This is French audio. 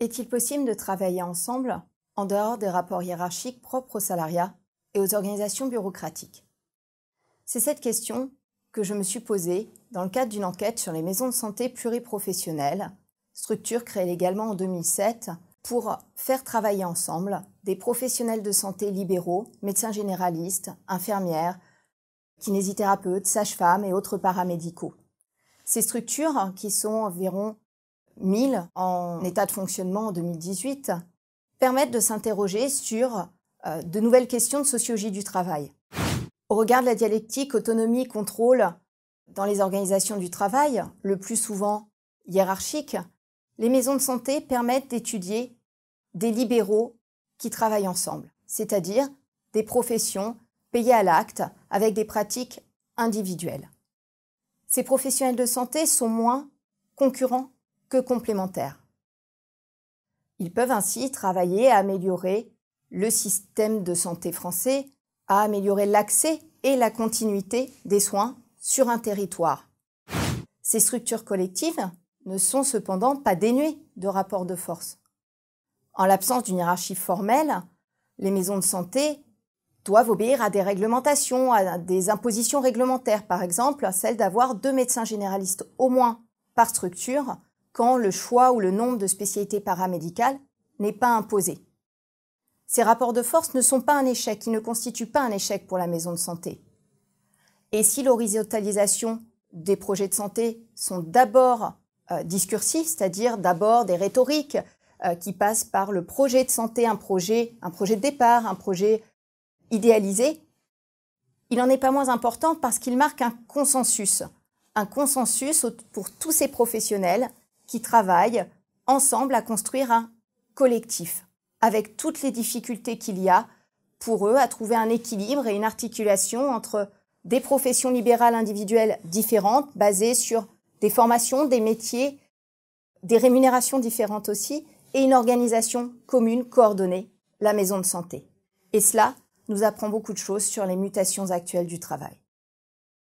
Est-il possible de travailler ensemble en dehors des rapports hiérarchiques propres au salariat et aux organisations bureaucratiques? C'est cette question que je me suis posée dans le cadre d'une enquête sur les maisons de santé pluriprofessionnelles, structure créée légalement en 2007 pour faire travailler ensemble des professionnels de santé libéraux, médecins généralistes, infirmières, kinésithérapeutes, sages-femmes et autres paramédicaux. Ces structures, qui sont environ 1000 en état de fonctionnement en 2018, permettent de s'interroger sur de nouvelles questions de sociologie du travail. Au regard de la dialectique autonomie-contrôle dans les organisations du travail, le plus souvent hiérarchique, les maisons de santé permettent d'étudier des libéraux qui travaillent ensemble, c'est-à-dire des professions payées à l'acte avec des pratiques individuelles. Ces professionnels de santé sont moins concurrents que complémentaires. Ils peuvent ainsi travailler à améliorer le système de santé français, à améliorer l'accès et la continuité des soins sur un territoire. Ces structures collectives ne sont cependant pas dénuées de rapports de force. En l'absence d'une hiérarchie formelle, les maisons de santé doivent obéir à des réglementations, à des impositions réglementaires, par exemple celle d'avoir 2 médecins généralistes au moins par structure quand le choix ou le nombre de spécialités paramédicales n'est pas imposé. Ces rapports de force ne sont pas un échec, ils ne constituent pas un échec pour la maison de santé. Et si l'horizontalisation des projets de santé sont d'abord discursifs, c'est-à-dire d'abord des rhétoriques qui passent par le projet de santé, un projet de départ, un projet idéalisé, il n'en est pas moins important parce qu'il marque un consensus pour tous ces professionnels qui travaillent ensemble à construire un collectif, avec toutes les difficultés qu'il y a pour eux à trouver un équilibre et une articulation entre des professions libérales individuelles différentes, basées sur des formations, des métiers, des rémunérations différentes aussi, et une organisation commune, coordonnée, la maison de santé. Et cela nous apprend beaucoup de choses sur les mutations actuelles du travail.